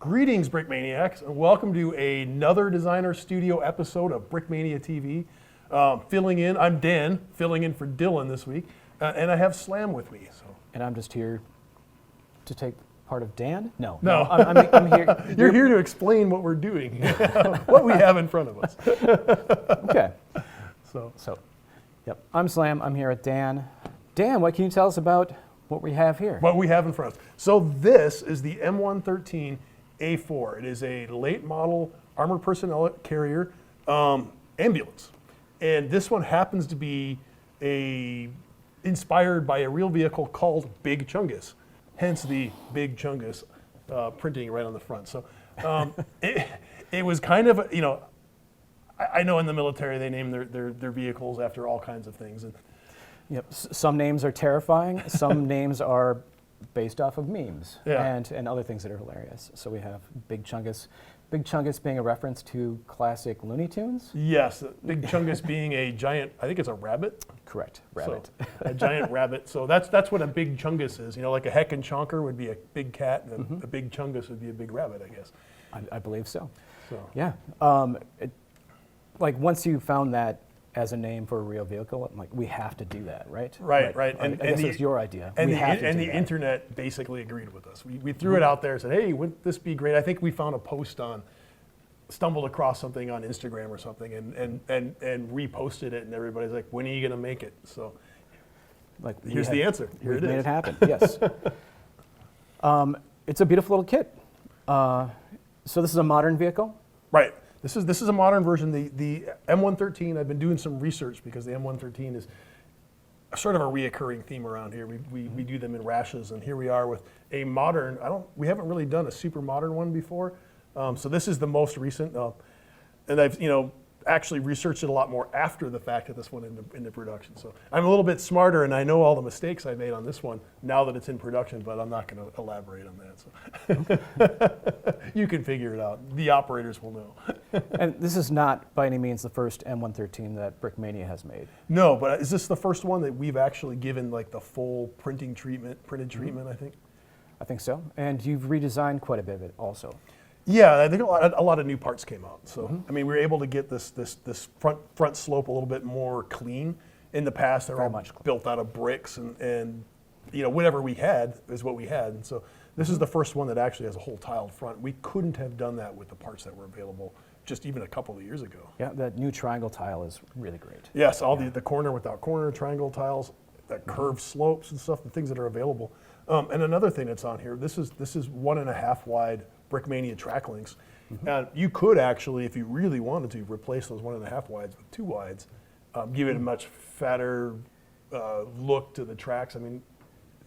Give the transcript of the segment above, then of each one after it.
Greetings, Brickmaniacs, and welcome to another Designer Studio episode of Brickmania TV. I'm Dan, filling in for Dylan this week, and I have Slam with me. So. And I'm just here to take part of Dan? No. I'm here. You're here to explain what we're doing, what we have in front of us. Okay. So, yep. I'm Slam. I'm here with Dan. Dan, what can you tell us about what we have here? What we have in front of us. So this is the M113A4. It is a late model armored personnel carrier ambulance. And this one happens to be inspired by a real vehicle called Big Chungus, hence the Big Chungus printing right on the front. So it was kind of, I know in the military they name their vehicles after all kinds of things. And yep. Some names are terrifying. Some names are based off of memes and other things that are hilarious. So we have Big Chungus. Big Chungus being a reference to classic Looney Tunes? Yes, Big Chungus being a giant, I think it's a rabbit. Correct, rabbit. So, a giant rabbit. So that's what a Big Chungus is. Like a heck and chonker would be a big cat, and a Big Chungus would be a big rabbit, I guess. I believe so. So yeah. Like once you found that as a name for a real vehicle, I'm like, we have to do that, right? Right. I guess it was your idea. And the internet basically agreed with us. We threw it out there and said, hey, wouldn't this be great? I think we found a post stumbled across something on Instagram or something and reposted it, and everybody's like, when are you going to make it? So here's the answer. Here it is. Made it happen, yes. It's a beautiful little kit. So this is a modern vehicle? Right. This is a modern version. The M113, I've been doing some research because the M113 is sort of a reoccurring theme around here. We do them in rashes, and here we are with a modern, we haven't really done a super modern one before. So this is the most recent, and I've actually researched it a lot more after the fact that this went into production. So I'm a little bit smarter, and I know all the mistakes I made on this one now that it's in production, but I'm not going to elaborate on that. So you can figure it out. The operators will know. And this is not by any means the first M113 that Brickmania has made. No, but is this the first one that we've actually given like the full printed treatment, I think? I think so. And you've redesigned quite a bit of it also. Yeah, I think a lot of new parts came out. So I mean, we were able to get this front slope a little bit more clean. In the past, they were all built out of bricks, and whatever we had is what we had. And so this is the first one that actually has a whole tiled front. We couldn't have done that with the parts that were available just even a couple of years ago. Yeah, that new triangle tile is really great. Yes, the corner without corner triangle tiles, that curved slopes and stuff, the things that are available. And another thing that's on here, this is 1.5 wide Brickmania track links. You could actually, if you really wanted to, replace those 1.5 wides with 2 wides, give it a much fatter look to the tracks. I mean,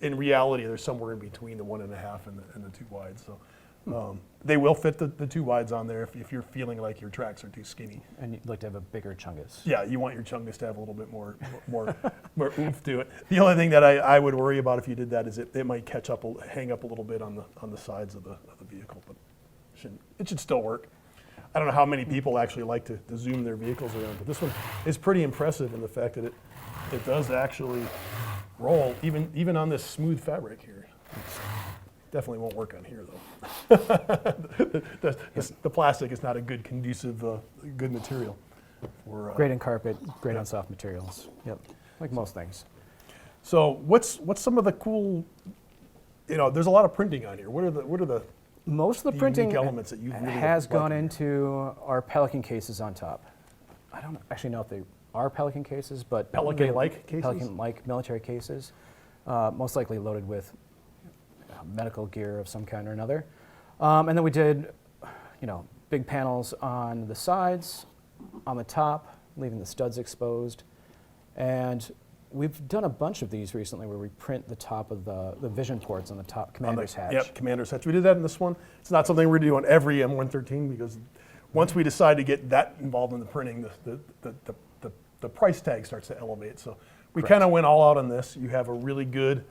in reality, there's somewhere in between the 1.5 and the 2 wides. So they will fit the 2 wides on there if you're feeling like your tracks are too skinny. And you'd like to have a bigger Chungus. Yeah, you want your Chungus to have a little bit more oomph to it. The only thing that I would worry about if you did that is it might hang up a little bit on the sides of the vehicle, but it should still work. I don't know how many people actually like to zoom their vehicles around, but this one is pretty impressive in the fact that it does actually roll even on this smooth fabric here. Definitely won't work on here though. The plastic is not a good conducive, good material. Great on carpet, great on soft materials. Yep, like most things. So what's some of the cool? There's a lot of printing on here. What are the most of the printing elements that you've really has gone into our Pelican cases on top. I don't actually know if they are Pelican cases, but Pelican-like cases? Pelican-like military cases, most likely loaded with medical gear of some kind or another. And then we did, big panels on the sides, on the top, leaving the studs exposed. And we've done a bunch of these recently where we print the top of the vision ports on the top commander's hatch. Yep, commander's hatch. We did that in this one. It's not something we're doing on every M113 because once we decide to get that involved in the printing, the price tag starts to elevate. So we kind of went all out on this. You have a really good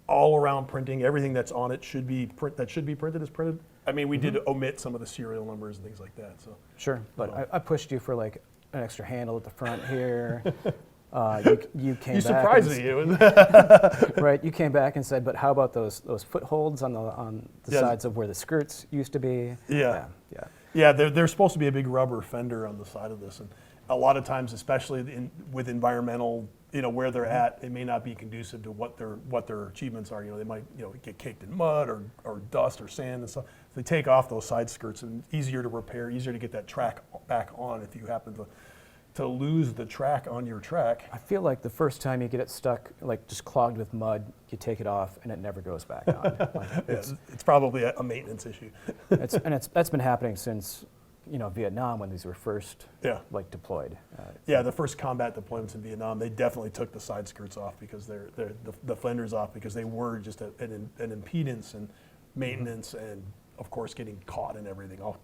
all-around printing. Everything that's on it should be printed is printed. I mean, we did omit some of the serial numbers and things like that. So sure, but I pushed you for like an extra handle at the front here. You came You back. surprised and me. Right, you came back and said, but how about those footholds on the Yeah. sides of where the skirts used to be? Yeah. Yeah. Yeah, there's supposed to be a big rubber fender on the side of this, and a lot of times, especially with environmental, where they're at, it may not be conducive to what their achievements are. They might get caked in mud or dust or sand and stuff. So they take off those side skirts, and easier to repair, easier to get that track back on if you happen to lose the track on your track. I feel like the first time you get it stuck, like just clogged with mud, you take it off and it never goes back on. Like, It's probably a maintenance issue. that's been happening since Vietnam when these were first like deployed. Yeah, the first combat deployments in Vietnam, they definitely took the side skirts off because the fenders off because they were just an impedance and maintenance and of course getting caught and everything. All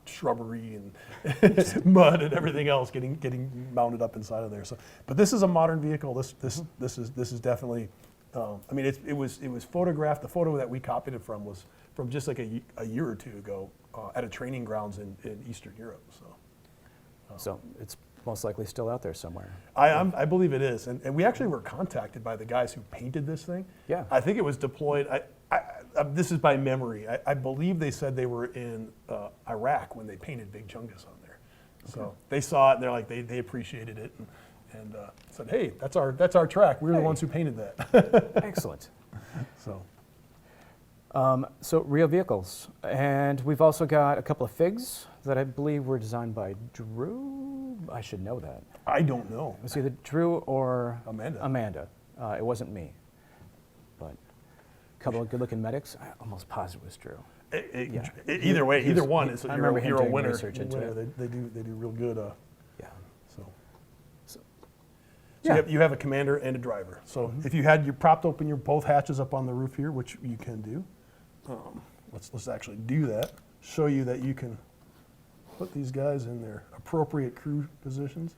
shrubbery and mud and everything else getting mounted up inside of there. So, but this is a modern vehicle. This is definitely. It was photographed. The photo that we copied it from was from just like a year or two ago at a training grounds in Eastern Europe. So it's most likely still out there somewhere. I believe it is, and we actually were contacted by the guys who painted this thing. Yeah. I think it was deployed. This is by memory. I believe they said they were in Iraq when they painted Big Chungus on there. So they saw it and they're like they appreciated it and said, hey, that's our track. We were the ones who painted that. Excellent. So. So real vehicles, and we've also got a couple of figs that I believe were designed by Drew. I should know that. I don't know. It was either Drew or Amanda. It wasn't me, but a couple of good-looking medics. I almost positive it was Drew. Either way, either one is I remember him you're a doing winner. research into it. They do real good. Yeah. So Yeah. you have a commander and a driver. So if you propped open your both hatches up on the roof here, which you can do, let's actually do that. Show you that you can put these guys in their appropriate crew positions.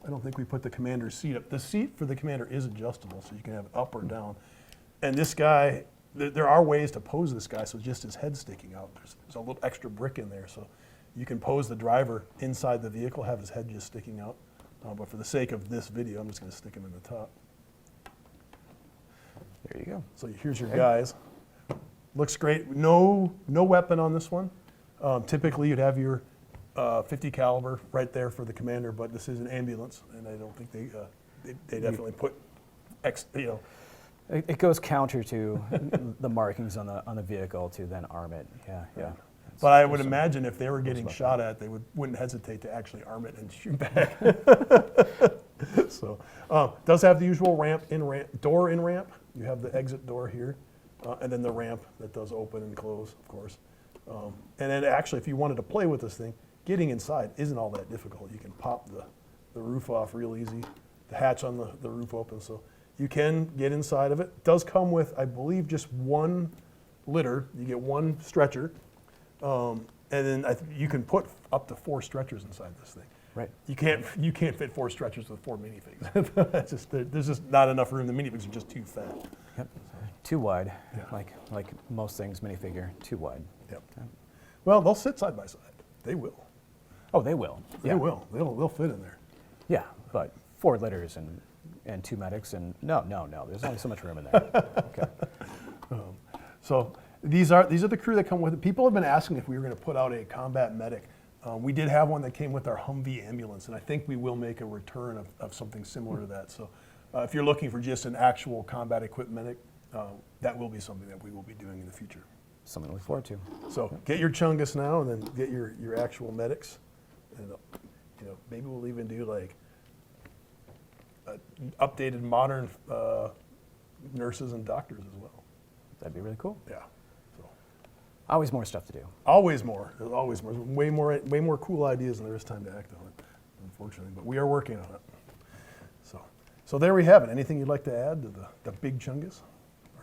I don't think we put the commander's seat up. The seat for the commander is adjustable, so you can have it up or down. And this guy, there are ways to pose this guy so just his head sticking out. There's a little extra brick in there, so you can pose the driver inside the vehicle, have his head just sticking out. But for the sake of this video, I'm just going to stick him in the top. There you go. So here's your guys. Looks great. No weapon on this one. Typically, you'd have your 50 caliber right there for the commander, but this is an ambulance, and I don't think they definitely put It goes counter to the markings on the vehicle to then arm it. Yeah. But I would imagine if they were getting shot at, they wouldn't hesitate to actually arm it and shoot back. So, does have the usual door in ramp. You have the exit door here, and then the ramp that does open and close, of course. And then actually, if you wanted to play with this thing, getting inside isn't all that difficult. You can pop the roof off real easy. The hatch on the roof opens, so you can get inside of it. It does come with, I believe, just one litter. You get one stretcher. And then you can put up to 4 stretchers inside this thing. Right. You can't fit 4 stretchers with 4 minifigs. There's just not enough room. The minifigs are just too fat. Yep. Too wide, like most things minifigure, too wide. Yep. Well, they'll sit side by side. They will. Oh, they will. They will. They'll fit in there. Yeah, but 4 litters and 2 medics and no. There's only so much room in there. Okay. So these are the crew that come with it. People have been asking if we were going to put out a combat medic. We did have one that came with our Humvee ambulance, and I think we will make a return of something similar to that. So if you're looking for just an actual combat equipped medic, that will be something that we will be doing in the future. Something to look forward to. So get your Chungus now, and then get your actual medics, and maybe we'll even do like updated modern nurses and doctors as well. That'd be really cool. Yeah. So Always more stuff to do. always more. There's always more. Way more cool ideas than there is time to act on it, unfortunately. But we are working on it. So there we have it. Anything you'd like to add to the Big Chungus?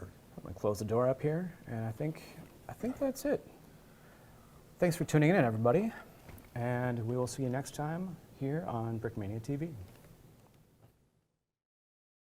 I'm gonna close the door up here, and I think that's it. Thanks for tuning in, everybody, and we will see you next time here on Brickmania TV.